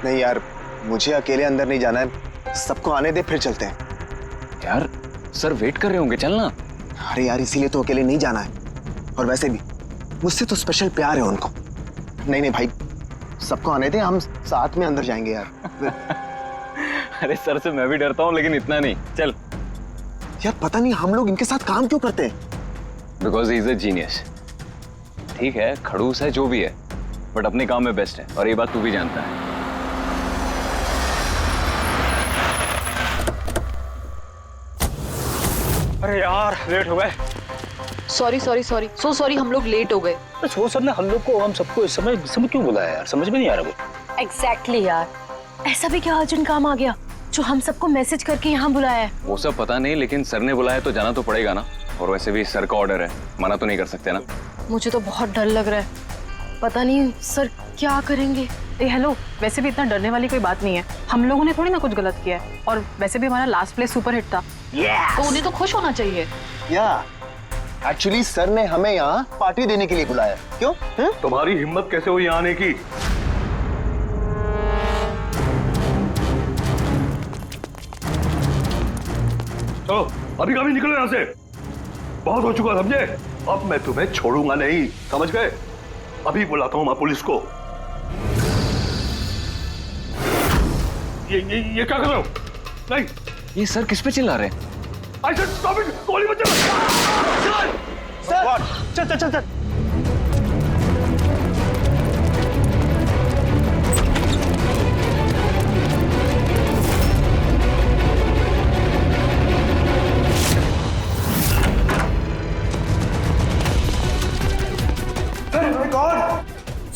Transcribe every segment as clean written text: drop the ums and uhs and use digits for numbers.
नहीं यार, मुझे अकेले अंदर नहीं जाना है, सबको आने दे फिर चलते हैं। यार सर वेट कर रहे होंगे, चलना। अरे यार इसीलिए तो अकेले नहीं जाना है, और वैसे भी मुझसे तो स्पेशल प्यार है उनको। नहीं नहीं भाई, सबको आने दे, हम साथ में अंदर जाएंगे यार। अरे सर से मैं भी डरता हूँ, लेकिन इतना नहीं, चल। यार पता नहीं हम लोग इनके साथ काम क्यों करते हैं। Because he is a genius. ठीक है, खड़ूस है जो भी है, बट अपने काम में बेस्ट है, और ये बात तू भी जानता है। अरे यार लेट हो गए। Sorry sorry sorry, so sorry, हम लोग लेट हो गए। बस वो सर ने हम लोग को, हम सबको इस समय क्यों बुलाया यार, समझ में नहीं आ रहा कुछ। एग्जैक्टली यार, ऐसा भी क्या अर्जेंट काम आ गया जो हम सबको मैसेज करके यहाँ बुलाया है? वो सब पता नहीं, लेकिन सर ने बुलाया तो जाना तो पड़ेगा ना, और वैसे भी सर का ऑर्डर है, मना तो नहीं कर सकते ना। मुझे तो बहुत डर लग रहा है, पता नहीं सर क्या करेंगे। हेलो, वैसे भी इतना डरने वाली कोई बात नहीं है, हम लोगों ने थोड़ी ना कुछ गलत किया है, और वैसे भी हमारा लास्ट प्ले सुपर हिट था। तो उन्हें तो खुश होना चाहिए। या एक्चुअली सर ने हमें यहाँ पार्टी देने के लिए बुलाया। क्यों? तुम्हारी हिम्मत कैसे हुई यहाँ आने की? चलो अभी कभी निकलो यहाँ से, बहुत हो चुका समझे। अब मैं तुम्हें छोड़ूंगा नहीं, समझ गए? अभी बुलाता हूँ मैं पुलिस को। ये क्या कर रहे हो? नहीं, ये सर किस पे चिल्ला रहे हैं? I said stop it! गोली मत चला! सर चल चल चल चल।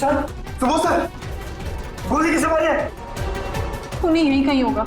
सर सुबह सर, गोली किसे मारी है? उन्हें यहीं कहीं होगा।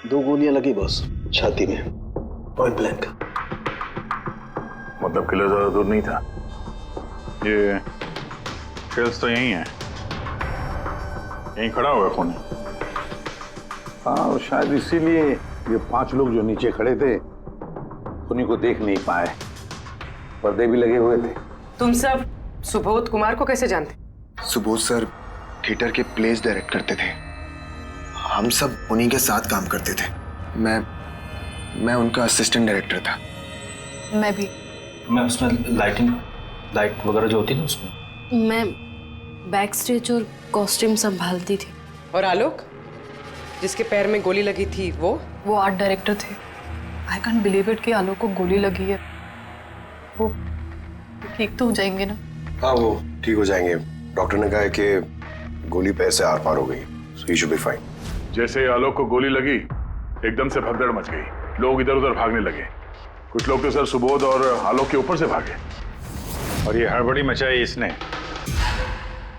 दो गोलियां लगी बॉस, छाती में, पॉइंट ब्लैंक। मतलब किला ज्यादा दूर नहीं था। ये शेल्स तो यही है, यहीं खड़ा हुआ है खूनी। हाँ, शायद इसीलिए ये 5 लोग जो नीचे खड़े थे उन्हीं को देख नहीं पाए, पर्दे भी लगे हुए थे। तुम सब सुबोध कुमार को कैसे जानते? सुबोध सर थिएटर के प्लेस डायरेक्ट करते थे, हम सब उन्हीं के साथ काम करते थे। मैं उनका असिस्टेंट डायरेक्टर था। मैं भी। मैं उसमें लाइट वगैरह जो होती है ना उसमें। मैं बैक स्टेज और कॉस्ट्यूम संभालती थी। और आलोक, जिसके पैर में गोली लगी थी, वो आर्ट डायरेक्टर थे। आई कैंट बिलीव इट कि आलोक को गोली लगी है। वो ठीक तो हो जाएंगे ना? हाँ, वो ठीक हो जाएंगे। डॉक्टर ने कहा है कि गोली पैर से आर पार हो गई, so he should be fine। जैसे आलोक को गोली लगी, एकदम से भगदड़ मच गई, लोग इधर उधर भागने लगे। कुछ लोग तो सर सुबोध और आलोक के ऊपर से भागे, और ये हड़बड़ी मचाई इसने,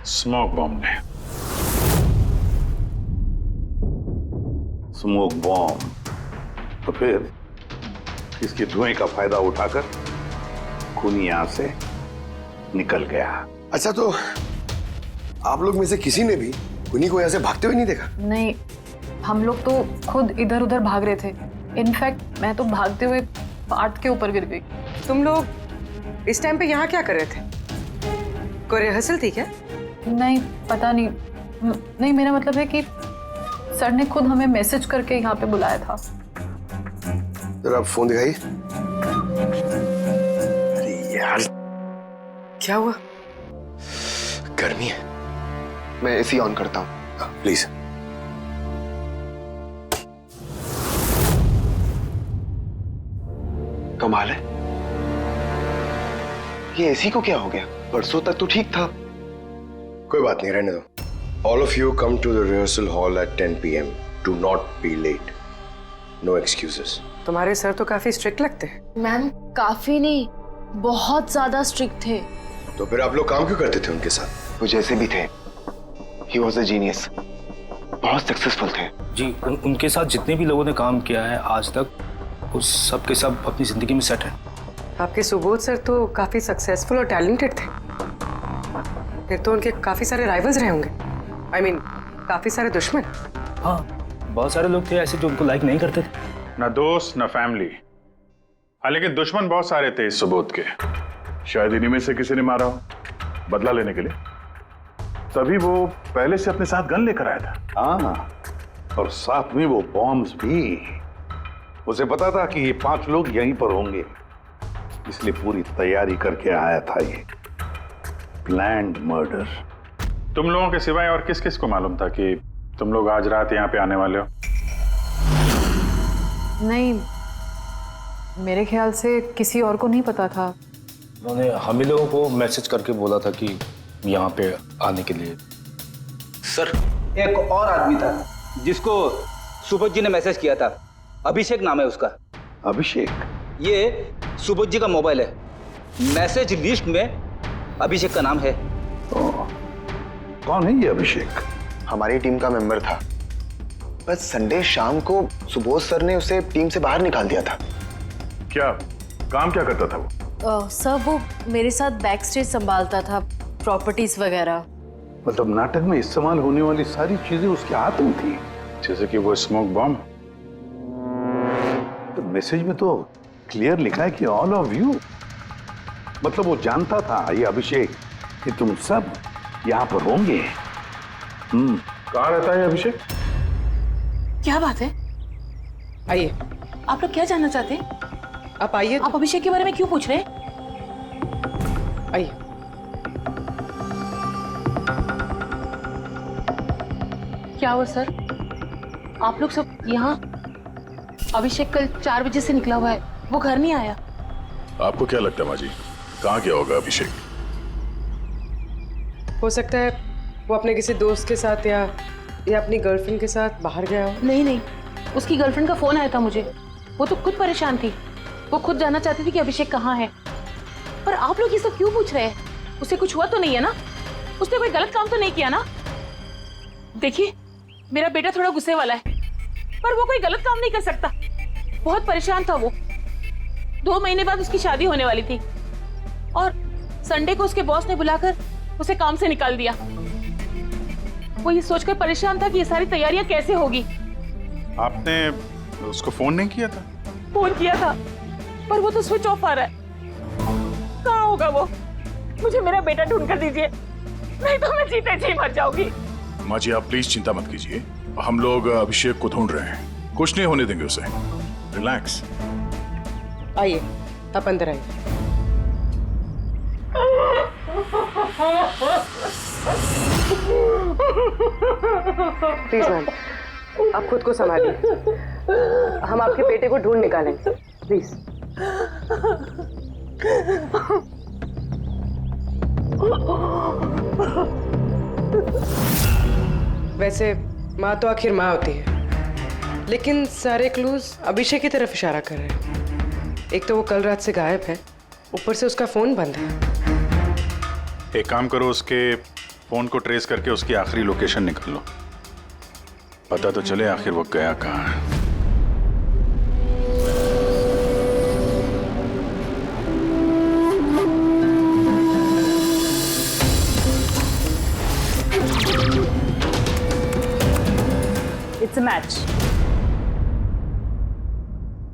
स्मोक बॉम्ब ने। स्मोक बॉम्ब, तो फिर इसके धुएं का फायदा उठाकर खूनी यहां से निकल गया। अच्छा, तो आप लोग में से किसी ने भी खूनी को यहाँ से भागते हुए नहीं देखा? नहीं, हम लोग तो खुद इधर उधर भाग रहे थे। इनफैक्ट मैं तो भागते हुए पार्ट के ऊपर गिर गई। तुम लोग इस टाइम पे यहाँ क्या कर रहे थे? कोई रिहर्सल थी क्या? नहीं, पता नहीं। नहीं, मेरा मतलब है कि सर ने खुद हमें मैसेज करके यहाँ पे बुलाया था। जरा आप फोन दिखाइए। अरे यार, क्या हुआ? गर्मी है। मैं एसी ऑन करता हूँ। प्लीज। कमाल है, ये एसी को क्या हो गया? परसों तक तो ठीक था। कोई बात नहीं, रहने दो। All of you come to the rehearsal hall at 10 p.m. Do not be late. No excuses. तुम्हारे सर तो काफी स्ट्रिक्ट लगते हैं। मैम काफी नहीं, बहुत ज्यादा स्ट्रिक्ट थे। तो फिर आप लोग काम क्यों करते थे उनके साथ? वो जैसे भी थे, ही वॉज अ जीनियस, बहुत सक्सेसफुल थे। जी उनके साथ जितने भी लोगों ने काम किया है आज तक, वो सब के सब अपनी जिंदगी में सेट है। आपके सुबोध सर तो काफी सक्सेसफुल और टैलेंटेड थे। फिर तो उनके काफी सारे राइवल्स रहे होंगे। I mean, काफी सारे दुश्मन। हाँ, बहुत सारे लोग थे ऐसे जो उनको लाइक नहीं करते थे। ना दोस्त ना फैमिली, हाँ लेकिन दुश्मन बहुत सारे थे इस सुबोध के। शायद इन्हीं में से किसी ने मारा हो बदला लेने के लिए, तभी वो पहले से अपने साथ गन लेकर आया था। हाँ, और साथ में वो बॉम्ब्स भी। उसे पता था कि ये 5 लोग यहीं पर होंगे, इसलिए पूरी तैयारी करके आया था ये प्लान्ड मर्डर। तुम लोगों के सिवाय और किस किस को मालूम था कि तुम लोग आज रात यहाँ पे आने वाले हो? नहीं, मेरे ख्याल से किसी और को नहीं पता था। उन्होंने हम ही लोगों को मैसेज करके बोला था कि यहाँ पे आने के लिए। सर, एक और आदमी था जिसको सुबोध जी ने मैसेज किया था, अभिषेक नाम है उसका। अभिषेक? ये सुबोध जी का मोबाइल है, मैसेज लिस्ट में अभिषेक का नाम है। कौन है ये अभिषेक? हमारी टीम का मेंबर था, बस संडे शाम को सुबोध सर ने उसे टीम से बाहर निकाल दिया था। क्या काम क्या करता था वो? सर वो मेरे साथ बैक स्टेज संभालता था, प्रॉपर्टीज वगैरह। मतलब नाटक में इस्तेमाल होने वाली सारी चीजें उसके हाथ में थी, जैसे कि वो स्मोक बॉम्ब। तो मैसेज में तो क्लियर लिखा है कि ऑल ऑफ यू, मतलब वो जानता था ये अभिषेक कि तुम सब यहाँ पर होंगे। कहाँ रहता है अभिषेक? क्या बात है? आइए, आप लोग क्या जानना चाहते हैं? आप आइए। आप अभिषेक के बारे में क्यों पूछ रहे हैं? आइए। क्या हुआ सर? आप लोग सब यहाँ? अभिषेक कल 4 बजे से निकला हुआ है, वो घर नहीं आया। आपको क्या लगता है माँ जी, कहाँ गया होगा अभिषेक? हो सकता है वो अपने किसी दोस्त के साथ या अपनी गर्लफ्रेंड के साथ बाहर गया हो। नहीं, उसकी गर्लफ्रेंड का फोन आया था मुझे, वो तो खुद परेशान थी, वो खुद जानना चाहती थी कि अभिषेक कहाँ है। पर आप लोग ये सब क्यों पूछ रहे हैं? उसे कुछ हुआ तो नहीं है ना? उसने कोई गलत काम तो नहीं किया ना? देखिए, मेरा बेटा थोड़ा गुस्से वाला है, पर वो कोई गलत काम नहीं कर सकता। बहुत परेशान था वो। 2 महीने बाद उसकी शादी होने वाली थी और संडे को उसके बॉस ने बुलाकर उसे काम से निकाल दिया। वो ये सोचकर परेशान था कि ये सारी तैयारियां कैसे होगी। आपने उसको फोन नहीं किया था? फोन किया था, पर वो तो स्विच ऑफ आ रहा है। कहाँ होगा वो? मुझे मेरा बेटा ढूंढ कर दीजिए, नहीं तो मैं जीते जी मर जाऊंगी। माँ जी आप प्लीज चिंता मत कीजिए, हम लोग अभिषेक को ढूंढ रहे हैं, कुछ नहीं होने देंगे उसे। रिलैक्स। आइए, आप अंदर आइए। प्लीज मैम, आप खुद को संभालिए, हम आपके बेटे को ढूंढ निकालेंगे, प्लीज। वैसे माँ तो आखिर माँ होती है, लेकिन सारे क्लूज अभिषेक की तरफ इशारा कर रहे हैं। एक तो वो कल रात से गायब है, ऊपर से उसका फोन बंद है। एक काम करो, उसके फोन को ट्रेस करके उसकी आखिरी लोकेशन निकाल लो, पता तो चले आखिर वो गया कहाँ है। It's a match.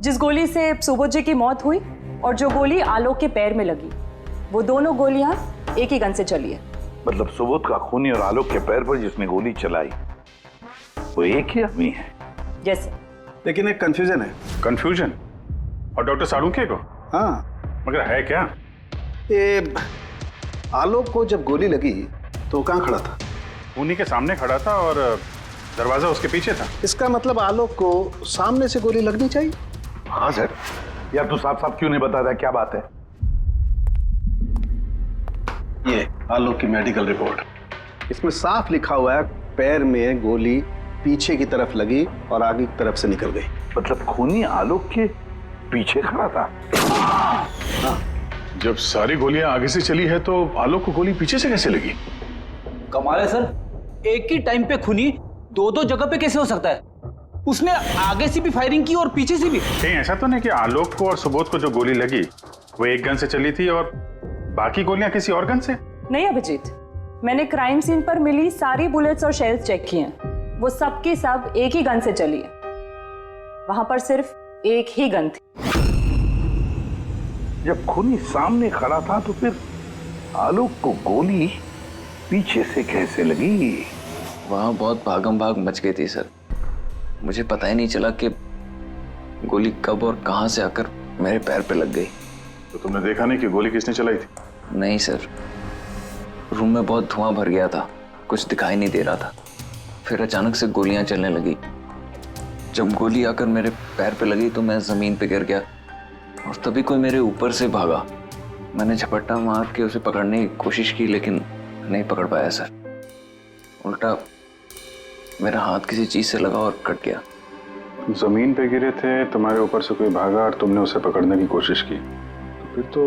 जिस गोली से सुबोध जी की मौत हुई और जो गोली आलोक के पैर में लगी, वो दोनों गोलियां एक ही गन से चली है। मतलब सुबोध का खूनी और आलोक के पैर पर जिसने गोली चलाई वो एक ही आदमी है? जैसे। लेकिन एक कंफ्यूजन है। कंफ्यूजन? और डॉक्टर सालुंखे को? हाँ। मगर है क्या? ये आलोक को जब गोली लगी तो कहाँ खड़ा था? खूनी के सामने खड़ा था और दरवाजा उसके पीछे था। इसका मतलब आलोक को सामने से गोली लगनी चाहिए। हाँ सर। यार तू साफ साफ क्यों नहीं बताता, क्या बात है? ये आलोक की मेडिकल रिपोर्ट, इसमें साफ लिखा हुआ है पैर में गोली पीछे की तरफ लगी और आगे की तरफ से निकल गई। मतलब खूनी आलोक के पीछे खड़ा था। जब सारी गोलियां आगे से चली है तो आलोक को गोली पीछे से कैसे लगी? कमाल है सर, एक ही टाइम पे खूनी दो दो जगह पे कैसे हो सकता है? उसने आगे से भी फायरिंग की और पीछे से भी। कहीं ऐसा तो नहीं कि आलोक को और सुबोध को जो गोली लगी वो एक गन से चली थी और बाकी गोलियां किसी और गन से? नहीं अभिजीत, मैंने क्राइम सीन पर मिली सारी बुलेट्स और शेल्स चेक किए हैं, वो सब की सब एक ही गन से चली है। वहां पर सिर्फ एक ही गन थी। जब खूनी सामने खड़ा था तो फिर आलोक को गोली पीछे से कैसे लगी? वहां बहुत भागम भाग मच गई थी सर, मुझे पता ही नहीं चला कि गोली कब और कहां से आकर मेरे पैर पे लग गई। तो तुमने देखा नहीं कि गोली किसने चलाई थी? नहीं सर, रूम में बहुत धुआं भर गया था, कुछ दिखाई नहीं दे रहा था। फिर अचानक से गोलियां चलने लगी। जब गोली आकर मेरे पैर पे लगी तो मैं जमीन पे गिर गया और तभी कोई मेरे ऊपर से भागा। मैंने झपट्टा मार के उसे पकड़ने की कोशिश की लेकिन नहीं पकड़ पाया सर। उल्टा मेरा हाथ किसी चीज से लगा और कट गया। जमीन पे गिरे थे, तुम्हारे ऊपर से कोई भागा और तुमने उसे पकड़ने की कोशिश की, तो फिर तो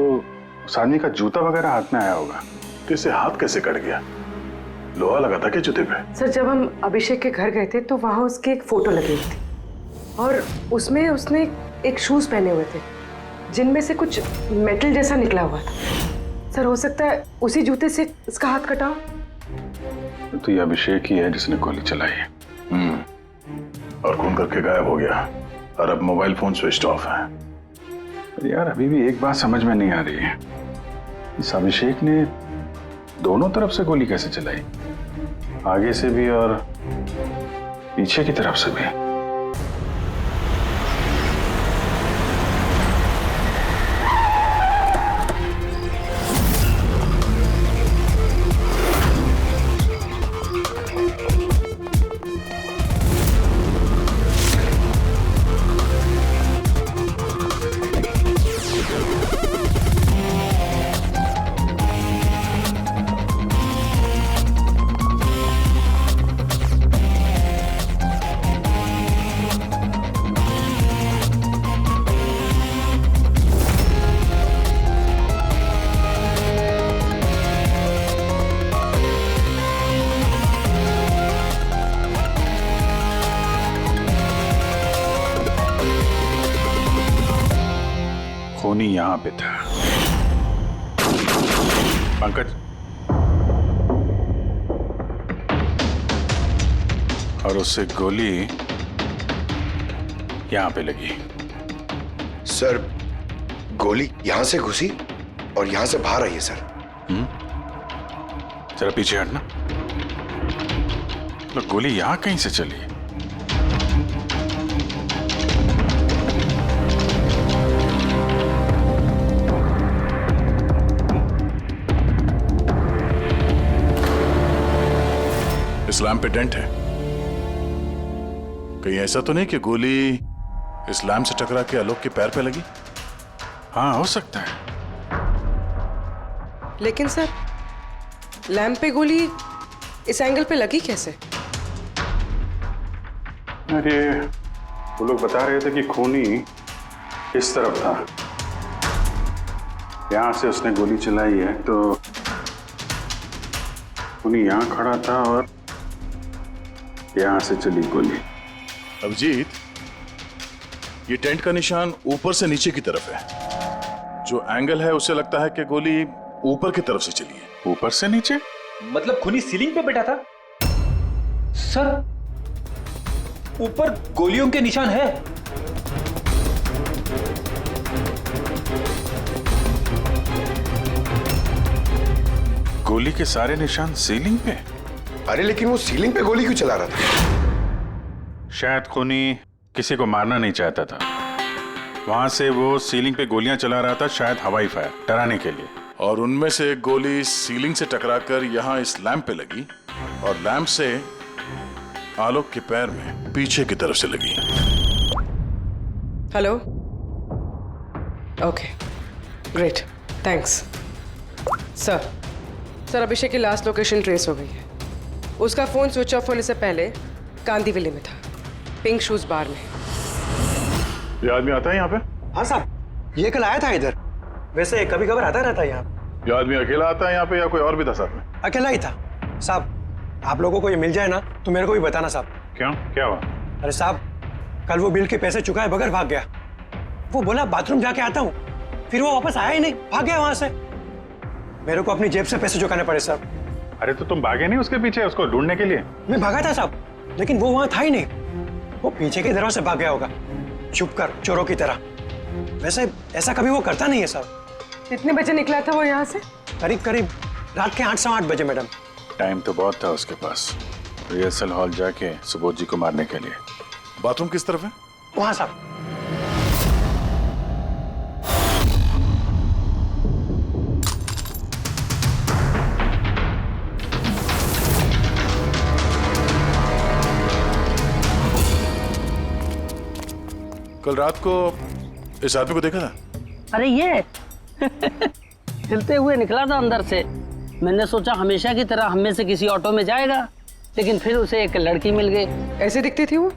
उस आदमी का जूता वगैरह हाथ में आया होगा। तो इसे हाथ कैसे कट गया? लोहा लगा था क्या जूते पे? सर, जब हम अभिषेक के घर गए थे तो वहां उसकी एक फोटो लगी हुई थी और उसमें उसने एक शूज पहने हुए थे जिनमें से कुछ मेटल जैसा निकला हुआ था। सर, हो सकता है उसी जूते से इसका हाथ कटा हो। तो ये अभिषेक ही है जिसने गोली चलाई है। और खून करके गायब हो गया और अब मोबाइल फोन स्विच ऑफ है। यार अभी भी एक बात समझ में नहीं आ रही है, इस अभिषेक ने दोनों तरफ से गोली कैसे चलाई? आगे से भी और पीछे की तरफ से भी। खूनी यहां पे था। पंकज, और उससे गोली यहां पे लगी। सर, गोली यहां से घुसी और यहां से बाहर आई है सर। जरा पीछे हटना। तो गोली यहां कहीं से चली है। इस लैंप पे डेंट है, कहीं ऐसा तो नहीं कि गोली इस लैंप से टकरा के आलोक के पैर पे लगी? हाँ, हो सकता है। लेकिन सर, लैंप पे गोली इस एंगल पे लगी कैसे? अरे वो लोग बता रहे थे कि खूनी इस तरफ था, यहां से उसने गोली चलाई है, तो खूनी यहां खड़ा था और यहां से चली गोली। अभिजीत, ये टेंट का निशान ऊपर से नीचे की तरफ है, जो एंगल है उससे लगता है कि गोली ऊपर की तरफ से चली है। ऊपर से नीचे मतलब खूनी सीलिंग पे बैठा था? सर, ऊपर गोलियों के निशान है। गोली के सारे निशान सीलिंग पे? अरे लेकिन वो सीलिंग पे गोली क्यों चला रहा था? शायद खूनी किसी को मारना नहीं चाहता था, वहां से वो सीलिंग पे गोलियां चला रहा था, शायद हवाई फायर, डराने के लिए। और उनमें से एक गोली सीलिंग से टकराकर यहां इस लैंप पे लगी और लैंप से आलोक के पैर में पीछे की तरफ से लगी। Hello, okay, great, thanks. Sir, Abhishek की लास्ट लोकेशन ट्रेस हो गई है। उसका फोन स्विच ऑफ होने से पहले कांदीवली में था, पिंक शूज बार में। ये आदमी आता है यहाँ पे? हाँ साहब, ये कल आया था इधर। वैसे कभी कभार आता रहता है यहाँ। ये आदमी अकेला आता है यहाँ पे या कोई और भी था साथ में? अकेला ही था साहब। आप लोगों को ये मिल जाए ना तो मेरे को भी बताना साहब। क्यों, क्या हुआ? अरे साहब, कल वो बिल के पैसे चुकाए बगैर भाग गया। वो बोला बाथरूम जाके आता हूँ, फिर वो वापस आया ही नहीं, भाग गया वहां से। मेरे को अपनी जेब से पैसे चुकाने पड़े साहब। अरे तो तुम भागे नहीं उसके पीछे उसको ढूंढने के लिए? मैं भागा था साहब, लेकिन वो वहां था ही नहीं। वो पीछे के दरवाजे से भाग गया होगा, छुप कर, चोरों की तरह। वैसे ऐसा कभी वो करता नहीं है साहब। कितने बजे निकला था वो यहाँ से? करीब करीब रात के 8 सवा 8 बजे मैडम। टाइम तो बहुत था उसके पास रिहर्सल हॉल जाके सुबोध जी को मारने के लिए। बाथरूम किस तरफ है? वहां साहब। कल रात को इस आदमी को देखा था? अरे ये हिलते हुए निकला था अंदर से। मैंने सोचा हमेशा की तरह हम में से किसी ऑटो में जाएगा, लेकिन फिर उसे एक लड़की मिल गई। ऐसे दिखती थी वो?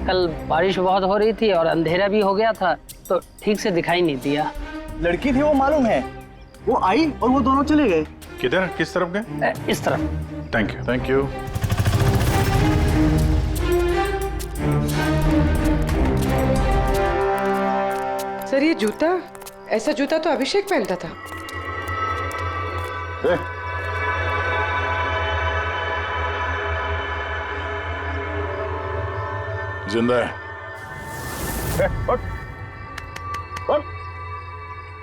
कल बारिश बहुत हो रही थी और अंधेरा भी हो गया था, तो ठीक से दिखाई नहीं दिया। लड़की थी वो मालूम है, वो आई और वो दोनों चले गए। किधर, किस तरफ गए? इस तरफ। Thank you, thank you. Sir ये जूता, ऐसा जूता तो अभिषेक पहनता था। जिंदा है।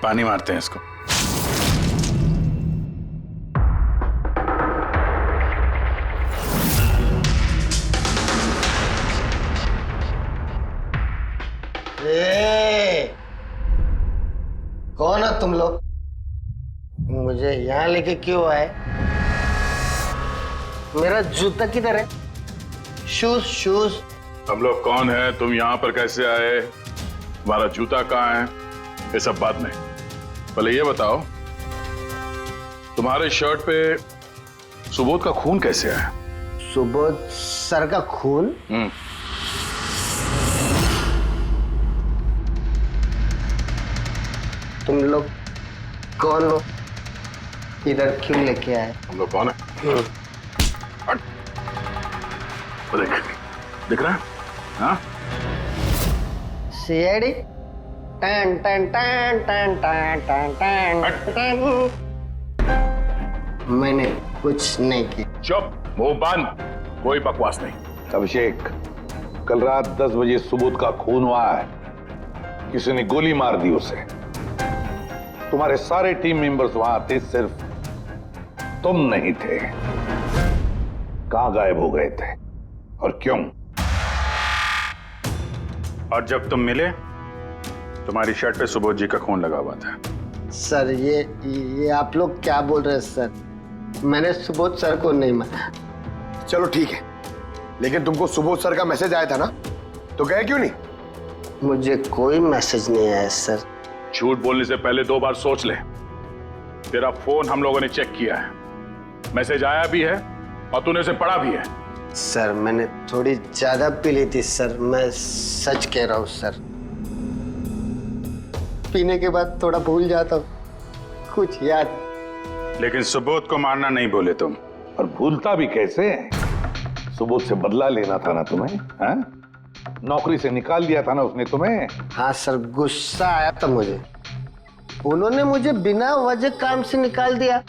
पानी मारते हैं इसको। कौन हो तुम लोग? मुझे यहाँ लेके क्यों आए? मेरा जूता किधर है? Shoes shoes. हम लोग कौन है, तुम यहाँ पर कैसे आए, तुम्हारा जूता कहाँ है, ये सब बात नहीं। पहले ये बताओ, तुम्हारे शर्ट पे सुबोध का खून कैसे आया? सुबोध सर का खून? तुम लोग कौन हो? इधर क्यों लेके आए? हम लोग कौन है? देख, दिख रहा है? हाँ? सीआईडी? टन टन टन टन टन टन टन। मैंने कुछ नहीं किया। चुप, मुंह बंद, कोई बकवास नहीं। अभिषेक, कल रात 10 बजे सुबोध का खून हुआ है। किसी ने गोली मार दी उसे। तुम्हारे सारे टीम मेंबर्स वहां थे, सिर्फ तुम नहीं थे। कहां गायब हो गए थे और क्यों? और जब तुम मिले, तुम्हारी शर्ट पे सुबोध जी का खून लगा हुआ था। सर ये आप लोग क्या बोल रहे हैं सर? मैंने सुबोध सर को नहीं मारा। चलो ठीक है, लेकिन तुमको सुबोध सर का मैसेज आया था ना, तो गए क्यों नहीं? मुझे कोई मैसेज नहीं आया सर। झूठ बोलने से पहले 2 बार सोच ले। तेरा फोन हम लोगों ने चेक किया है, मैसेज आया भी है और तूने उसे पढ़ा भी है। सर मैंने थोड़ी ज्यादा पी ली थी सर, मैं सच कह रहा हूँ सर। पीने के बाद थोड़ा भूल जाता हूँ, कुछ याद। लेकिन सुबोध को मारना नहीं बोले तुम। और भूलता भी कैसे? सुबोध से बदला लेना था ना तुम्हें, हाँ? नौकरी से निकाल दिया था ना उसने तुम्हें। हाँ सर, गुस्सा आया था मुझे। उन्होंने मुझे बिना वजह काम से निकाल दिया,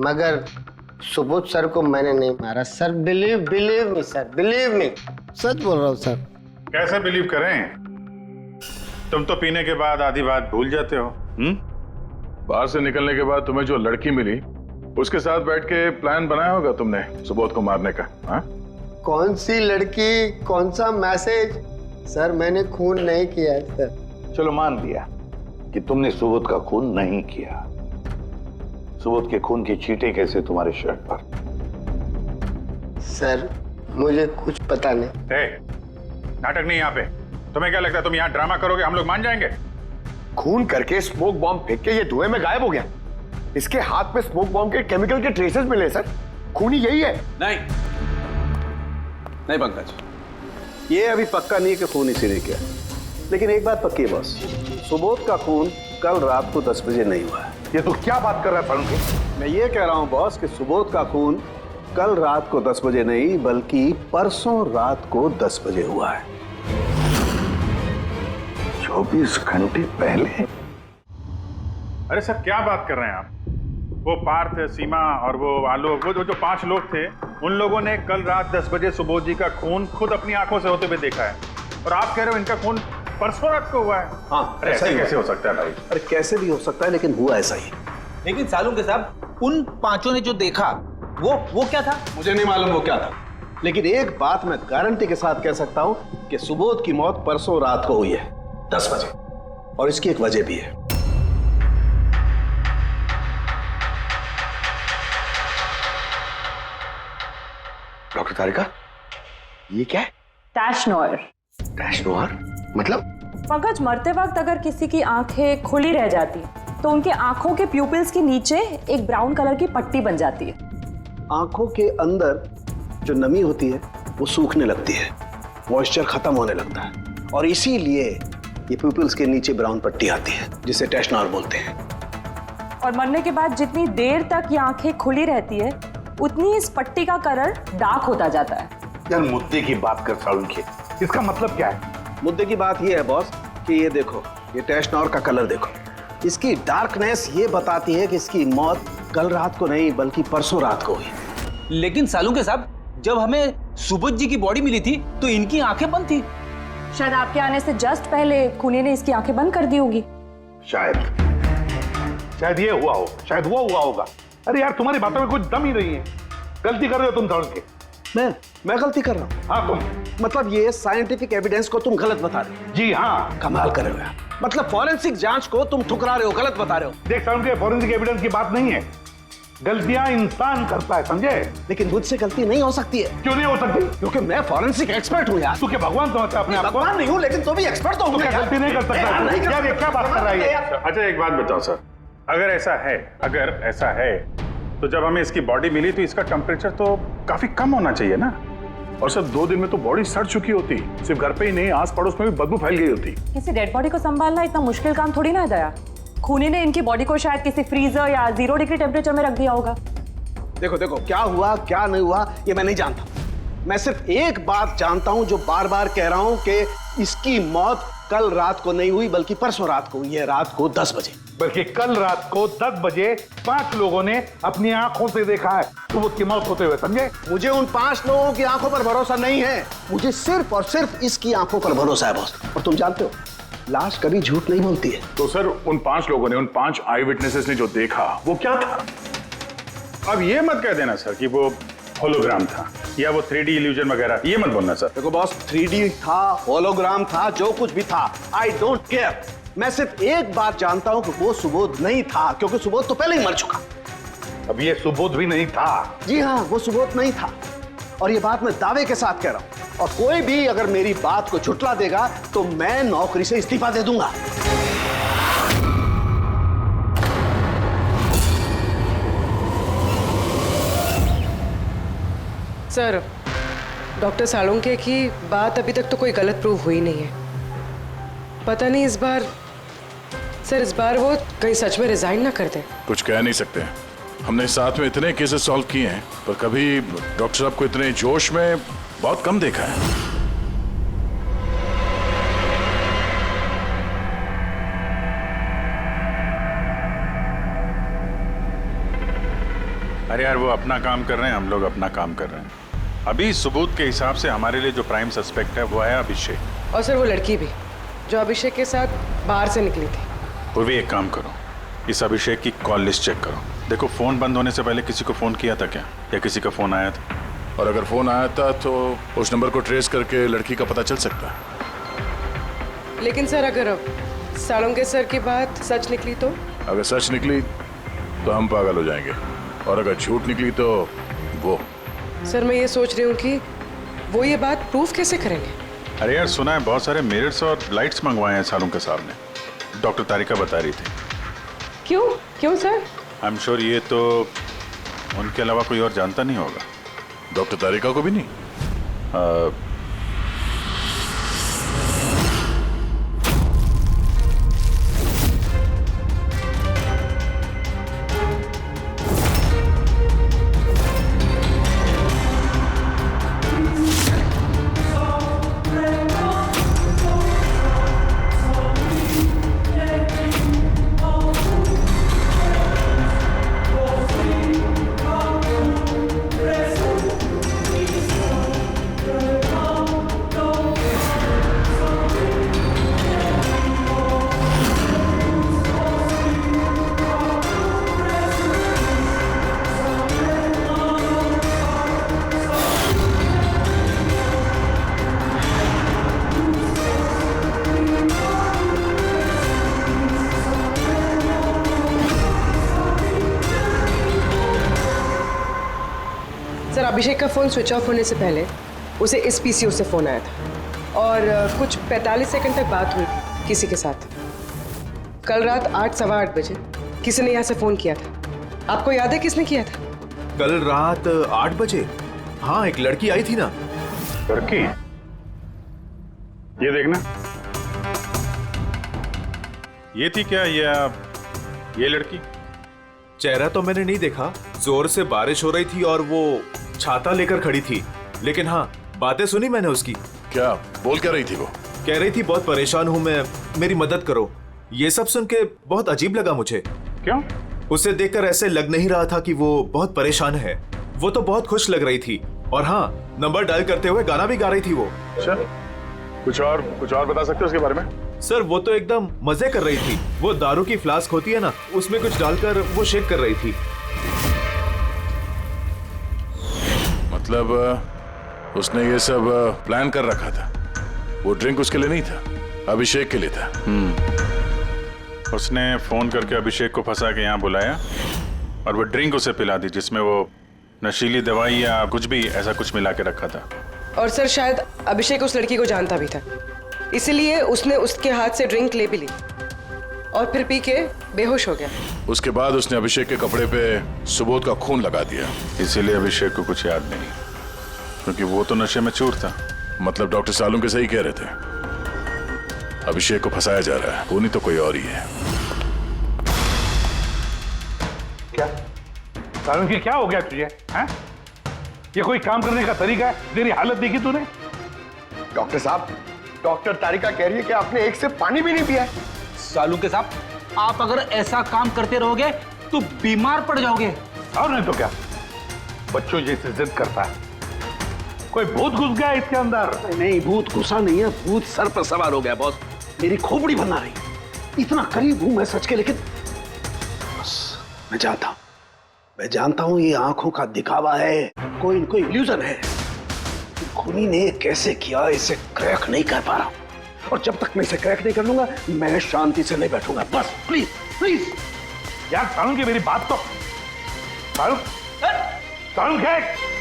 मगर सुबोध सर को मैंने नहीं मारा sir. Believe me sir, believe me, सच बोल रहा हूँ सर। कैसे बिलीव करें? तुम तो पीने के बाद आधी बात भूल जाते हो। बाहर से निकलने के बाद तुम्हें जो लड़की मिली, उसके साथ बैठ के प्लान बनाया होगा तुमने सुबोध को मारने का। हाँ? कौन सी लड़की, कौन सा मैसेज? सर मैंने खून नहीं किया है सर। चलो मान लिया कि तुमने सुबोध का खून नहीं किया। सुबोध के खून की छींटे कैसे तुम्हारे शर्ट पर? सर मुझे कुछ पता नहीं। नाटक नहीं यहाँ पे। तुम्हें क्या लगता है तुम यहाँ ड्रामा करोगे, हम लोग मान जाएंगे? खून करके स्मोक बॉम्ब फेंक के ये धुएं में गायब हो गया। इसके हाथ में स्मोक बॉम्ब के केमिकल के ट्रेसेस मिले सर। खूनी यही है। नहीं पंकज, ये अभी पक्का नहीं है कि खून इसी ने किया, लेकिन एक बात पक्की है बॉस, सुबोध का खून कल रात को 10 बजे नहीं हुआ है। ये तो क्या बात कर रहा है सालुंखे? मैं ये कह रहा हूं बॉस कि सुबोध का खून कल रात को 10 बजे नहीं बल्कि परसों रात को 10 बजे हुआ है। 24 घंटे पहले? अरे सर क्या बात कर रहे हैं आप? वो पार्थ, सीमा और वो आलोक, वो जो 5 लोग थे, उन लोगों ने कल रात 10 बजे सुबोध जी का खून खुद अपनी आंखों से होते हुए देखा है, और आप कह रहे हो इनका खून परसों रात को हुआ है? हाँ, अरे ऐसे कैसे हो सकता है भाई? अरे कैसे भी हो सकता है, लेकिन हुआ ऐसा ही। लेकिन सालुंखे साहब, उन 5 ने जो देखा वो क्या था? मुझे नहीं मालूम वो क्या था, लेकिन एक बात मैं गारंटी के साथ कह सकता हूं कि सुबोध की मौत परसों रात को हुई है 10 बजे, और इसकी एक वजह भी है। डॉक्टर तारिका, ये क्या है? टैश नोयर। टैश नोयर मतलब? पंकज, मरते वक्त अगर किसी की आंखें खुली रह जाती तो उनके आंखों के प्यूपिल्स के नीचे एक ब्राउन कलर की पट्टी बन जाती है। आंखों के अंदर जो नमी होती है वो सूखने लगती है, मॉइस्चर खत्म होने लगता है, और इसीलिए ये प्यूपिल्स के नीचे ब्राउन पट्टी आती है जिसे टैश नोयर बोलते हैं। और मरने के बाद जितनी देर तक ये आंखें खुली रहती है उतनी इस पट्टी का कलर डार्क होता जाता है। यार मुद्दे की बात कर सालुंखे, इसका मतलब क्या है? मुद्दे की बात ये है बॉस कि ये देखो, ये टैश नोयर का कलर देखो, इसकी डार्कनेस ये बताती है कि इसकी मौत कल रात को नहीं बल्कि परसों रात को हुई। लेकिन सालुंखे साहब, जब हमें सुबोध जी की बॉडी मिली थी तो इनकी आंखें बंद थी। शायद आपके आने से जस्ट पहले खूनी ने इसकी आंखें बंद कर दी होगी। शायद ये हुआ हो, शायद वो हुआ होगा। अरे यार, तुम्हारी बातों में कुछ दम ही नहीं है। गलती कर रहे हो तुम सालुंखे। मैं गलती कर रहा हूँ? हाँ तुम। मतलब ये साइंटिफिक एविडेंस को तुम गलत बता रहे हो? जी हाँ। कमाल कर रहे हो यार, मतलब फॉरेंसिक जांच को तुम ठुकरा रहे हो, गलत बता रहे हो। देख सालुंखे, फॉरेंसिक एविडेंस की बात नहीं है, गलतियां इंसान करता है, समझे? लेकिन मुझसे गलती नहीं हो सकती है। क्यों नहीं हो सकती? क्योंकि मैं फॉरेंसिक एक्सपर्ट हूँ यार। तू क्या भगवान समझता है अपने आप को? भगवान नहीं हूँ, लेकिन तो भी एक्सपर्ट तो हूँ। क्या गलती नहीं कर सकता? यार ये क्या बात कर रहा है? अच्छा एक बात बताओ सर, अगर ऐसा है तो जब हमें इसकी बॉडी मिली तो इसका टेम्परेचर तो काफी कम होना चाहिए ना? और सर 2 दिन में तो बॉडी सड़ चुकी होती, सिर्फ घर पे ही नहीं आस पड़ोस में भी बदबू फैल गई होती। किसी डेड बॉडी को संभालना इतना मुश्किल काम थोड़ी ना है दया। खूनी ने इनकी बॉडी को शायद किसी फ्रीजर या 0 डिग्री टेम्परेचर में रख दिया होगा। देखो देखो, क्या हुआ क्या नहीं हुआ ये मैं नहीं जानता। मैं सिर्फ एक बात जानता हूं जो बार बार कह रहा हूं कि इसकी मौत कल रात को नहीं हुई बल्कि परसों रात को हुई है, रात को 10 बजे। बल्कि कल रात को 10 बजे 5 लोगों ने अपनी आंखों से देखा है सुबोध की मौत होते हुए, समझे? मुझे उन 5 लोगों की आंखों पर भरोसा नहीं है, मुझे सिर्फ और सिर्फ इसकी आंखों पर भरोसा है बॉस। और तुम जानते हो लाश कभी झूठ नहीं बोलती है। तो सर उन 5 लोगों ने, उन 5 आई विटनेसेस ने जो देखा वो क्या था? अब ये मत कह देना सर कि वो होलोग्राम था या वो 3D इल्यूजन वगैरह, ये मत बोलना सर। देखो बॉस, 3D था, होलोग्राम था, जो कुछ भी था, आई डोंट केयर। मैं सिर्फ एक बात जानता हूं कि वो सुबोध नहीं था, क्योंकि सुबोध तो पहले ही मर चुका। अब ये सुबोध भी नहीं था? जी हाँ, वो सुबोध नहीं था, और ये बात मैं दावे के साथ कह रहा हूं। और कोई भी अगर मेरी बात को झुठला देगा तो मैं नौकरी से इस्तीफा दे दूंगा। सर, डॉक्टर सालुंखे की बात अभी तक तो कोई गलत प्रूव हुई नहीं है। पता नहीं इस बार वो कहीं सच में रिजाइन ना कर दे। कुछ कह नहीं सकते, हमने साथ में इतने केसेस सॉल्व किए हैं पर कभी डॉक्टर साहब को इतने जोश में बहुत कम देखा है। अरे यार वो अपना काम कर रहे हैं, हम लोग अपना काम कर रहे हैं। अभी सबूत के हिसाब से हमारे लिए जो प्राइम सस्पेक्ट है वो है अभिषेक। और सर वो लड़की भी जो अभिषेक के साथ बाहर से निकली थी। वो भी एक काम करो, इस अभिषेक की कॉल लिस्ट चेक करो, देखो फोन बंद होने से पहले किसी को फोन किया था क्या, या किसी का फोन आया था? और अगर फोन आया था तो उस नंबर को ट्रेस करके लड़की का पता चल सकता है। लेकिन सर अगर अब सालुंखे सर की बात सच निकली तो? अगर सच निकली तो हम पागल हो जाएंगे, और अगर झूठ निकली तो वो। सर मैं ये सोच रही हूँ कि वो ये बात प्रूफ कैसे करेंगे? अरे यार सुना है बहुत सारे मिरर्स और लाइट्स मंगवाए हैं सालुंखे साहब ने, डॉक्टर तारिका बता रही थी। क्यों सर? आई एम श्योर ये तो उनके अलावा कोई और जानता नहीं होगा। डॉक्टर तारिका को भी नहीं? सर अभिषेक का फोन स्विच ऑफ होने से पहले उसे इस पीसीओ से फोन आया था और कुछ 45 सेकंड तक बात हुई किसी के साथ। कल रात 8:15 बजे किसी ने यहाँ से फोन किया था। आपको याद है किसने किया था? कल रात 8 बजे? हाँ, एक लड़की आई थी ना। लड़की? ये देखना, ये थी क्या ये लड़की? चेहरा तो मैंने नहीं देखा, जोर से बारिश हो रही थी और वो छाता लेकर खड़ी थी, लेकिन हाँ बातें सुनी मैंने उसकी। क्या बोल क्या रही थी वो? कह रही थी बहुत परेशान हूँ मैं, मेरी मदद करो। ये सब सुन के बहुत अजीब लगा मुझे। क्यों? उसे देखकर ऐसे लग नहीं रहा था कि वो बहुत परेशान है। वो तो बहुत खुश लग रही थी और हाँ, नंबर डायल करते हुए गाना भी गा रही थी वो। अच्छा, कुछ और बता सकते हो उसके बारे में? सर वो तो एकदम मजे कर रही थी। वो दारू की फ्लास्क होती है ना, उसमें कुछ डालकर वो शेक कर रही थी। मतलब उसने ये सब प्लान कर रखा था। वो ड्रिंक उसके लिए नहीं था, अभिषेक के लिए था। उसने फोन करके अभिषेक को फंसा के यहाँ बुलाया और वो ड्रिंक उसे पिला दी जिसमें वो नशीली दवाई या कुछ भी ऐसा कुछ मिला के रखा था। और सर शायद अभिषेक उस लड़की को जानता भी था, इसलिए उसने उसके हाथ से ड्रिंक ले भी ली और फिर पी के बेहोश हो गया। उसके बाद उसने अभिषेक के कपड़े पे सुबोध का खून लगा दिया। इसीलिए अभिषेक को कुछ याद नहीं, क्योंकि वो तो नशे में चूर था। मतलब डॉक्टर सालुंके के सही कह रहे थे, अभिषेक को फंसाया जा रहा है, वो नहीं तो कोई और ही है। क्या सालुंके, क्या हो गया तुझे? हैं? ये कोई काम करने का तरीका है? तेरी हालत देखी तूने? डॉक्टर साहब, डॉक्टर तारिका कह रही है कि आपने एक से पानी भी नहीं पिया है। सालुंके साहब, आप अगर ऐसा काम करते रहोगे तो बीमार पड़ जाओगे। और नहीं तो क्या, बच्चों जैसे जिद करता है। कोई भूत घुस गया इसके अंदर? नहीं, भूत घुसा नहीं है, भूत सर पर सवार हो गया बॉस। मेरी खोपड़ी बना रही है। इतना करीब हूं मैं सच के, लेकिन बस मैं जानता हूं ये आंखों का दिखावा है, कोई इनको इल्यूजन है। खूनी ने कैसे किया इसे क्रैक नहीं कर पा रहा हूं, और जब तक मैं इसे क्रैक नहीं कर लूंगा मैं शांति से नहीं बैठूंगा। बस प्लीज प्लीज यार सालुंके, मेरी बात तो सालुंके।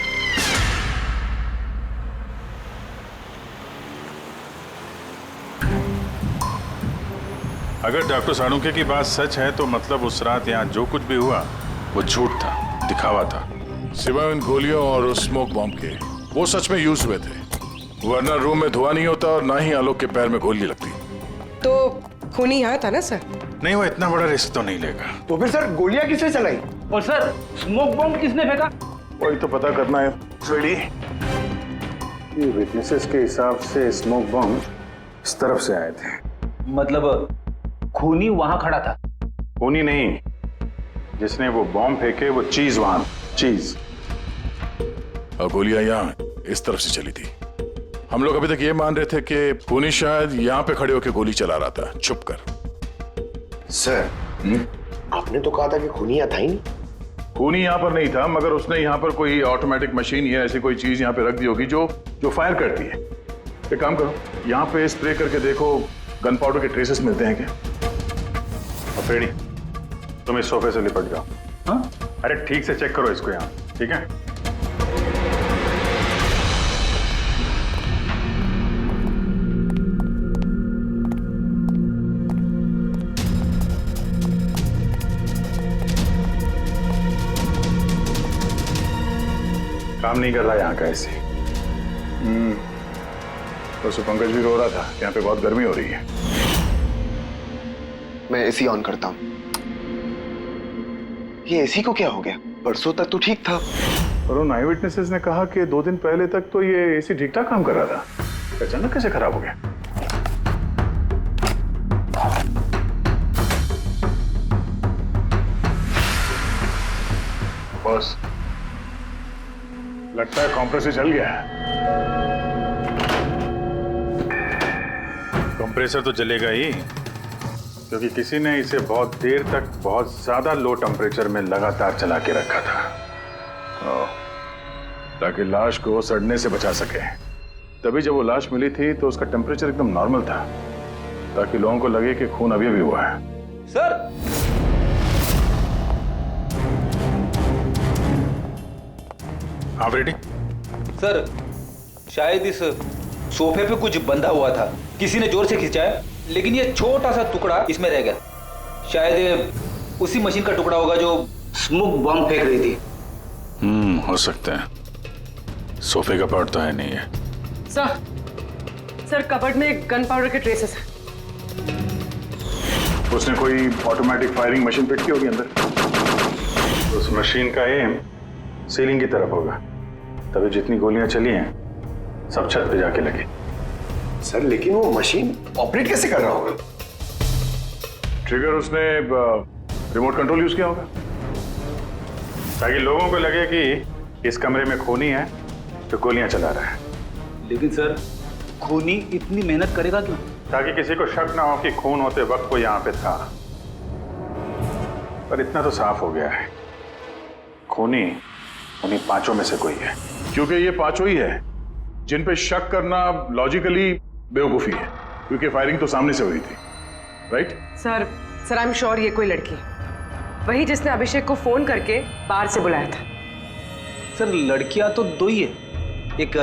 अगर डॉक्टर सालुंके की बात सच है तो मतलब उस रात यहाँ जो कुछ भी हुआ वो झूठ था, दिखावा था। सिवाय उन गोलियों और उस स्मोक बॉम्ब के, वो सच में यूज हुए थे, वरना रूम में धुआं नहीं होता और ना ही आलोक के पैर में गोली लगती। तो खूनी यहाँ था ना सर? नहीं, वो इतना बड़ा रिस्क तो नहीं लेगा। तो फिर सर गोलियां किसने चलाई? और सर स्मोक बॉम्ब किसने फेंका? वही तो पता करना है। ये विटनेसेस के हिसाब से स्मोक बॉम्ब इस तरफ से आए थे। मतलब खूनी वहां खड़ा था? खूनी नहीं, जिसने वो बॉम्ब फेंके वो चीज वहां, चीज। और गोलियां यहाँ इस तरफ से चली थी। हम लोग अभी तक ये मान रहे थे कि खूनी शायद यहाँ पे खड़े होकर गोली चला रहा था छुप कर। सर, आपने तो कहा था कि खूनी यहाँ था ही नहीं। खूनी यहाँ पर नहीं था, मगर उसने यहाँ पर कोई ऑटोमेटिक मशीन या ऐसी कोई चीज यहाँ पे रख दी होगी जो फायर करती है। एक काम करो, यहाँ पे स्प्रे करके देखो गन पाउडर के ट्रेसेस मिलते हैं क्या? और फेड़ी, तुम इस सोफे से लिपट जाओ। हाँ? अरे ठीक से चेक करो इसको यहाँ, ठीक है? काम नहीं कर रहा यहाँ का ऐसे। तो पंकज भी रो रहा था, यहाँ पे बहुत गर्मी हो रही है। मैं एसी ऑन करता हूँ। ये एसी को क्या हो गया? परसों तक तो ठीक था। और उन आई विटनेसेस ने कहा कि 2 दिन पहले तक तो ये एसी ठीक ठाक काम कर रहा था, अचानक कैसे खराब हो गया? बॉस, लगता है कंप्रेसर चल गया है। कंप्रेसर तो जलेगा ही, क्योंकि किसी ने इसे बहुत देर तक बहुत ज्यादा लो टेम्परेचर में लगातार चला के रखा था, ताकि लाश को सड़ने से बचा सके। तभी जब वो लाश मिली थी तो उसका टेम्परेचर एकदम नॉर्मल था, ताकि लोगों को लगे कि खून अभी हुआ है। सर, हाँ रेडी। सर शायद इस सोफे पे कुछ बंधा हुआ था, किसी ने जोर से खींचा है, लेकिन ये छोटा सा टुकड़ा इसमें रह गया। शायद ये उसी मशीन का टुकड़ा होगा जो स्मोक बॉम्ब फेंक रही थी। हो सकता है। सोफे का पार्ट तो है नहीं है। सर कबर्ड में गन पाउडर के ट्रेसेस हैं। उसने कोई ऑटोमेटिक फायरिंग मशीन फिट की होगी अंदर। उस मशीन का एम सीलिंग की तरफ होगा, तभी जितनी गोलियां चली हैं सब छत पे जाके लगी। सर लेकिन वो मशीन ऑपरेट कैसे कर रहा होगा? ट्रिगर उसने रिमोट कंट्रोल यूज किया होगा, ताकि लोगों को लगे कि इस कमरे में खूनी है तो गोलियां चला रहा है। लेकिन सर खूनी इतनी मेहनत करेगा क्यों? ताकि किसी को शक ना हो कि खून होते वक्त वो यहाँ पे था। पर इतना तो साफ हो गया है, खूनी उन्हीं पांचों में से कोई है। क्योंकि ये पांचों ही है जिन पे शक करना लॉजिकली बेवकूफी है, क्योंकि फायरिंग तो सामने से हुई थी, right? Sir I am sure ये कोई लड़की है, वही जिसने अभिषेक को फोन करके बाहर से बुलाया था। सर लड़कियां तो दो ही है, एक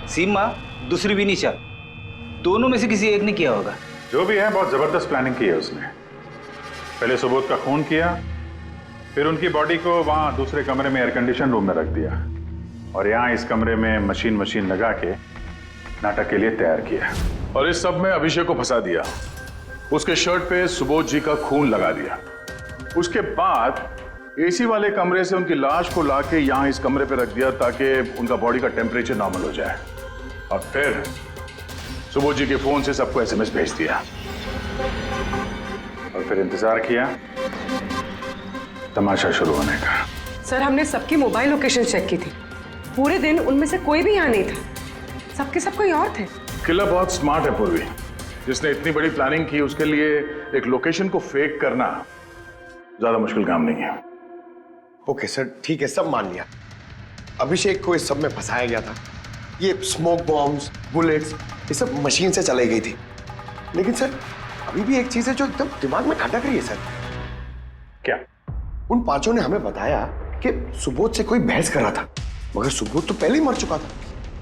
सीमा, दूसरी विनीशा। दोनों में से किसी एक ने किया होगा। जो भी है बहुत जबरदस्त प्लानिंग की है उसने। पहले सुबोध का खून किया, फिर उनकी बॉडी को वहां दूसरे कमरे में एयर कंडीशन रूम में रख दिया, और यहाँ इस कमरे में मशीन लगा के नाटक के लिए तैयार किया। और इस सब में अभिषेक को फंसा दिया, उसके शर्ट पे सुबोध जी का खून लगा दिया। उसके बाद एसी वाले कमरे से उनकी लाश को लाके यहाँ इस कमरे पे रख दिया ताकि उनका बॉडी का टेम्परेचर नॉर्मल हो जाए, और फिर सुबोध जी के फोन से सबको एसएमएस भेज दिया, और फिर इंतजार किया तमाशा शुरू होने का। सर हमने सबकी मोबाइल लोकेशन चेक की थी, पूरे दिन उनमें से कोई भी यहाँ नहीं था, सबके सब कोई और थे। किलर बहुत स्मार्ट है पूर्वी, जिसने इतनी बड़ी प्लानिंग की उसके लिए एक लोकेशन को फेक करना ज्यादा मुश्किल काम नहीं है। ओके सर ठीक है, सब मान लिया। अभिषेक को इस सब में फंसाया गया था, ये स्मोक बॉम्ब्स, बुलेट्स, ये सब मशीन से चलाई गई थी। लेकिन सर अभी भी एक चीज है जो एकदम दिमाग में खटक रही है सर। क्या? उन पांचों ने हमें बताया कि सुबोध से कोई बहस कर रहा था, मगर सुबोध तो पहले ही मर चुका था,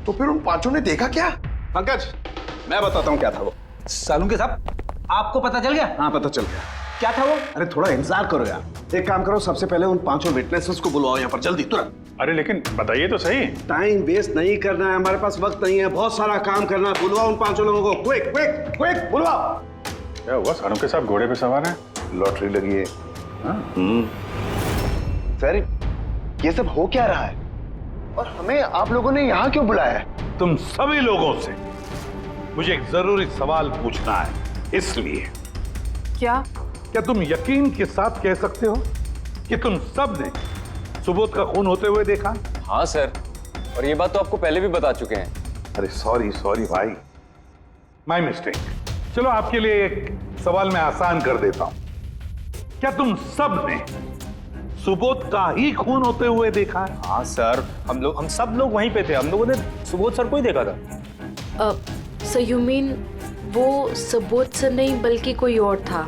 तो फिर उन पांचों ने देखा क्या? पंकज मैं बताता हूँ क्या था वो। सालुंके साहब आपको पता चल गया? हाँ पता चल गया। क्या था वो? अरे थोड़ा इंतजार करो यार। एक काम करो, सबसे पहले उन पांचों विटनेसेस को बुलवाओ यहाँ पर जल्दी, तुरंत। अरे लेकिन बताइए तो सही। टाइम वेस्ट नहीं करना है, हमारे पास वक्त नहीं है, बहुत सारा काम करना है। बुलवाओ उन पांचों लोगों को, क्विक क्विक क्विक बुलवाओ। क्या हुआ? सारों के साथ घोड़े पे सवार है, लॉटरी लगी है। सर ये सब हो क्या रहा है, और हमें आप लोगों ने यहाँ क्यों बुलाया है? तुम सभी लोगों से मुझे एक जरूरी सवाल पूछना है, इसलिए। क्या तुम यकीन के साथ कह सकते हो कि तुम सब ने सुबोध का खून होते हुए देखा? हाँ सर, और ये बात तो आपको पहले भी बता चुके हैं। अरे सॉरी भाई, माय मिस्टेक। चलो आपके लिए एक सवाल मैं आसान कर देता हूं। क्या तुम सब ने सुबोध का ही खून होते हुए देखा है? हाँ सर, हम सब लोग वहीं पे थे, हम लोगों ने सुबोध सर को ही देखा था। सर यू मीन वो सुबोध सर नहीं बल्कि कोई और था,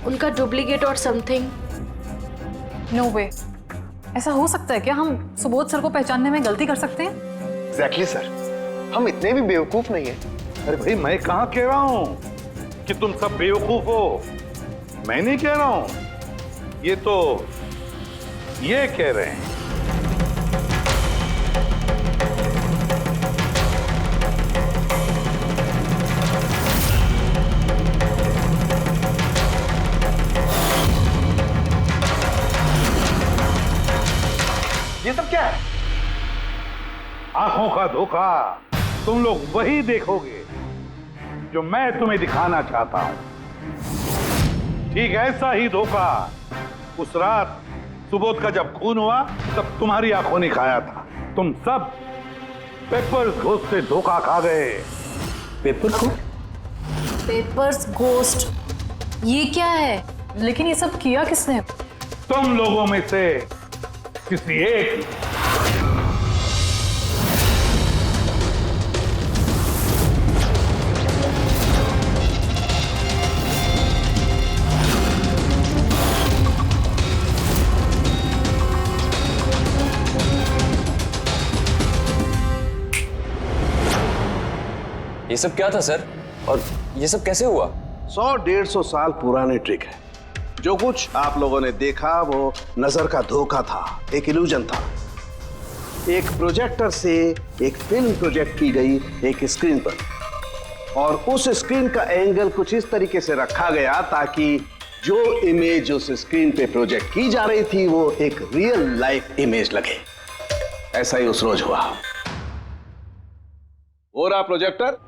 उनका डुप्लीकेट और समथिंग? नो वे, ऐसा हो सकता है क्या? हम सुबोध सर को पहचानने में गलती कर सकते हैं? एग्जैक्टली सर, हम इतने भी बेवकूफ नहीं है। अरे भाई मैं कहां कह रहा हूं कि तुम सब बेवकूफ हो, मैं नहीं कह रहा हूं, ये तो ये कह रहे हैं। ये सब क्या है? आंखों का धोखा तुम लोग वही देखोगे जो मैं तुम्हें दिखाना चाहता हूं। ठीक ऐसा ही धोखा उस रात सुबोध का जब खून हुआ तब तुम्हारी आंखों ने खाया था। तुम सब पेपर्स घोस्ट से धोखा खा गए। पेपर्स घोस्ट, ये क्या है? लेकिन ये सब किया किसने? तुम लोगों में से किसी एक ने। सब क्या था सर? और ये सब कैसे हुआ? 100-150 साल पुराने ट्रिक है। जो कुछ आप लोगों ने देखा वो नजर का धोखा था, एक इल्यूजन था। एक प्रोजेक्टर से एक फिल्म प्रोजेक्ट की गई एक स्क्रीन पर, और उस स्क्रीन का एंगल कुछ इस तरीके से रखा गया ताकि जो इमेज उस स्क्रीन पे प्रोजेक्ट की जा रही थी वो एक रियल लाइफ इमेज लगे। ऐसा ही उस रोज हुआ। हो रहा प्रोजेक्टर,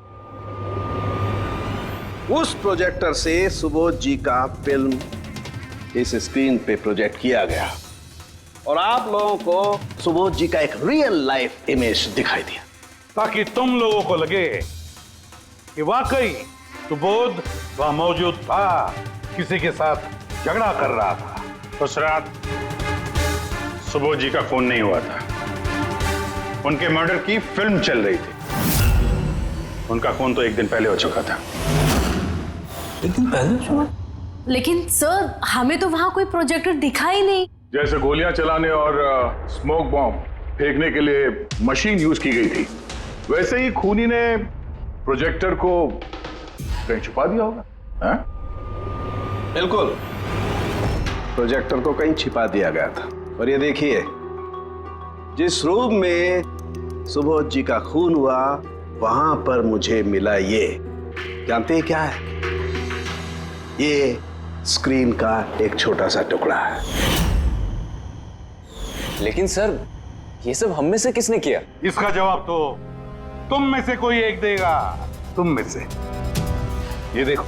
उस प्रोजेक्टर से सुबोध जी का फिल्म इस स्क्रीन पे प्रोजेक्ट किया गया और आप लोगों को सुबोध जी का एक रियल लाइफ इमेज दिखाई दिया, ताकि तुम लोगों को लगे कि वाकई सुबोध वहां मौजूद था, किसी के साथ झगड़ा कर रहा था। उस रात सुबोध जी का खून नहीं हुआ था, उनके मर्डर की फिल्म चल रही थी। उनका खून तो एक दिन पहले हो चुका था। एक दिन पहले? लेकिन सर हमें तो वहां कोई प्रोजेक्टर दिखा ही नहीं। जैसे गोलियां चलाने और स्मोक बॉम्ब फेंकने के लिए मशीन यूज की गई थी, वैसे ही खूनी ने प्रोजेक्टर को कहीं छुपा दिया होगा। हाँ? बिल्कुल, प्रोजेक्टर को कहीं छिपा दिया गया था। और ये देखिए, जिस रूम में सुबोध जी का खून हुआ वहां पर मुझे मिला ये, जानते हैं क्या है? ये स्क्रीन का एक छोटा सा टुकड़ा है। लेकिन सर ये सब हम में से किसने किया? इसका जवाब तो तुम में से कोई एक देगा। तुम में से। ये देखो,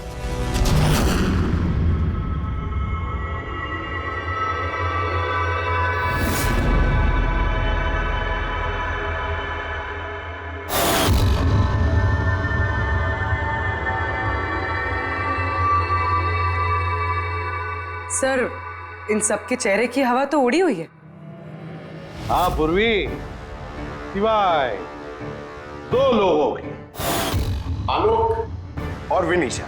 सर इन सबके चेहरे की हवा तो उड़ी हुई है। हाँ पूर्वी, सिवाय 2 लोगों की, आलोक और विनीशा।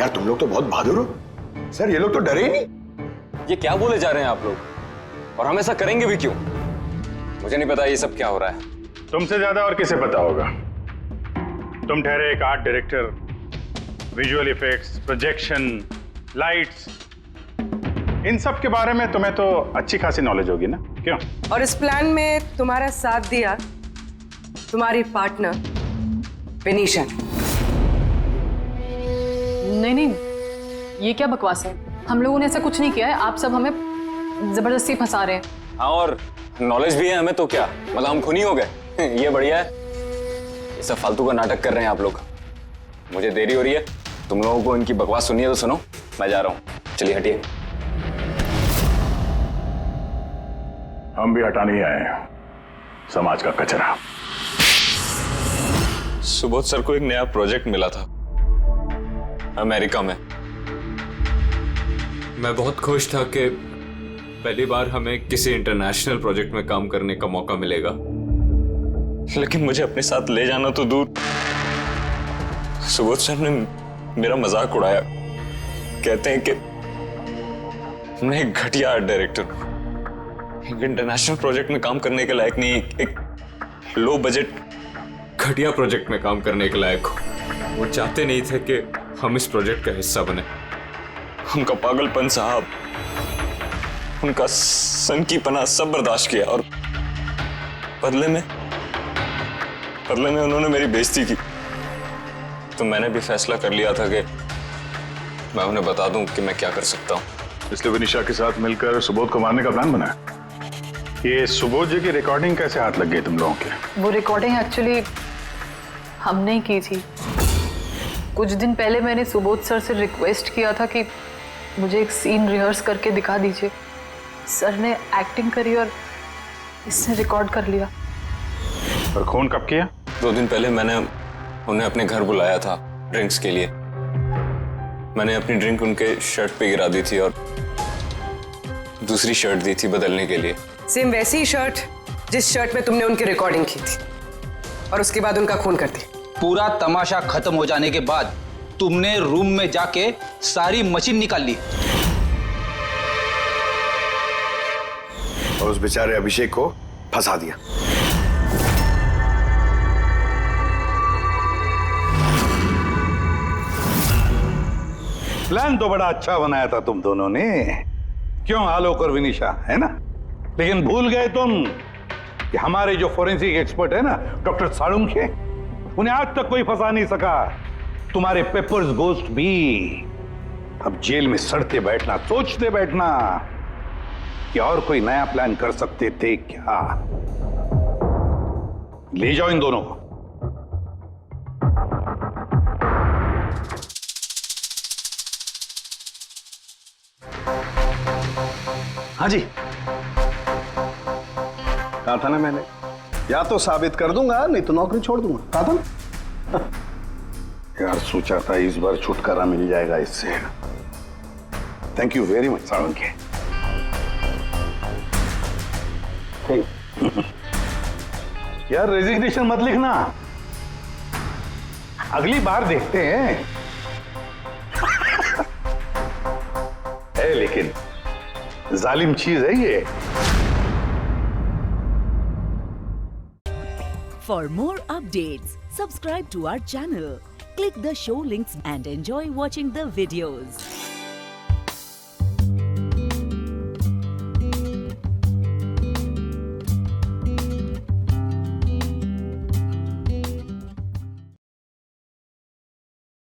यार तुम लोग तो बहुत बहादुर हो। सर ये लोग तो डरे ही नहीं। ये क्या बोले जा रहे हैं आप लोग? और हम ऐसा करेंगे भी क्यों? मुझे नहीं पता ये सब क्या हो रहा है। तुमसे ज्यादा और किसे पता होगा? तुम ठहरे एक art director, visual effects, projection, lights, इन सब के बारे में तुम्हें तो अच्छी खासी नॉलेज होगी ना, क्यों? और इस प्लान में तुम्हारा साथ दिया तुम्हारी पार्टनर विनीशा। नहीं नहीं, ये क्या बकवास है? हम लोगों ने ऐसा कुछ नहीं किया है। आप सब हमें जबरदस्ती फंसा रहे हैं। हाँ, और नॉलेज भी है हमें तो क्या, मतलब हम खूनी हो गए? ये बढ़िया है। ये सब फालतू का नाटक कर रहे हैं आप लोग। मुझे देरी हो रही है, तुम लोगों को इनकी बकवास सुनिए तो सुनो, मैं जा रहा हूँ। चलिए हटिए। हम भी हटाने ही आए हैं समाज का कचरा। सुबोध सर को एक नया प्रोजेक्ट मिला था अमेरिका में। मैं बहुत खुश था कि पहली बार हमें किसी इंटरनेशनल प्रोजेक्ट में काम करने का मौका मिलेगा। लेकिन मुझे अपने साथ ले जाना तो दूर, सुबोध सर ने मेरा मजाक उड़ाया। कहते हैं कि मैं एक घटिया आर्ट डायरेक्टर हूं, एक इंटरनेशनल प्रोजेक्ट में काम करने के लायक नहीं, एक लो बजट घटिया प्रोजेक्ट में काम करने के लायक हूं। वो चाहते नहीं थे कि हम इस प्रोजेक्ट का हिस्सा बने। उनका पागलपन साहब, उनका सनकीपना सब बर्दाश्त किया और बदले में उन्होंने मेरी बेइज्जती की। तो मैंने भी फैसला कर लिया था कि मैं उन्हें बता दूं कि मैं क्या कर सकता हूं। इसलिए विनीशा के साथ मिलकर सुबोध को मारने का प्लान बना। ये सुबोध जी की रिकॉर्डिंग कैसे हाथ लग गई तुम लोगों के? वो रिकॉर्डिंग एक्चुअली हमने ही की थी। कुछ दिन पहले मैंने सुबोध सर से रिक्वेस्ट किया था कि मुझे एक सीन रिहर्स करके दिखा दीजिए। सर ने एक्टिंग करी और इसने रिकॉर्ड कर लिया। और खून कब किया? 2 दिन पहले मैंने उन्हें अपने घर बुलाया था ड्रिंक्स के लिए। मैंने अपनी ड्रिंक उनके शर्ट पे गिरा दी थी और दूसरी शर्ट दी थी बदलने के लिए। सेम वैसी ही शर्ट जिस शर्ट में तुमने उनकी रिकॉर्डिंग की थी, और उसके बाद उनका खून कर दिया। पूरा तमाशा खत्म हो जाने के बाद तुमने रूम में जाके सारी मशीन निकाल ली और उस बेचारे अभिषेक को फंसा दिया। प्लान तो बड़ा अच्छा बनाया था तुम दोनों ने, क्यों आलोक और विनिशा, है ना? लेकिन भूल गए तुम कि हमारे जो फोरेंसिक एक्सपर्ट है ना, डॉक्टर साळुंखे, उन्हें आज तक कोई फंसा नहीं सका। तुम्हारे पेपर्स गोस्ट भी अब जेल में सड़ते बैठना, सोचते बैठना कि और कोई नया प्लान कर सकते थे क्या। ले जाओ इन दोनों को। हाँ जी, कहा था ना मैंने, या तो साबित कर दूंगा नहीं तो नौकरी छोड़ दूंगा, कहा था ना। यार सोचा था इस बार छुटकारा मिल जाएगा इससे। Thank you very much Salunkhe. यार रेजिग्नेशन मत लिखना, अगली बार देखते हैं। है लेकिन जालिम चीज है ये। For more updates, subscribe to our channel, click the show links and enjoy watching the videos.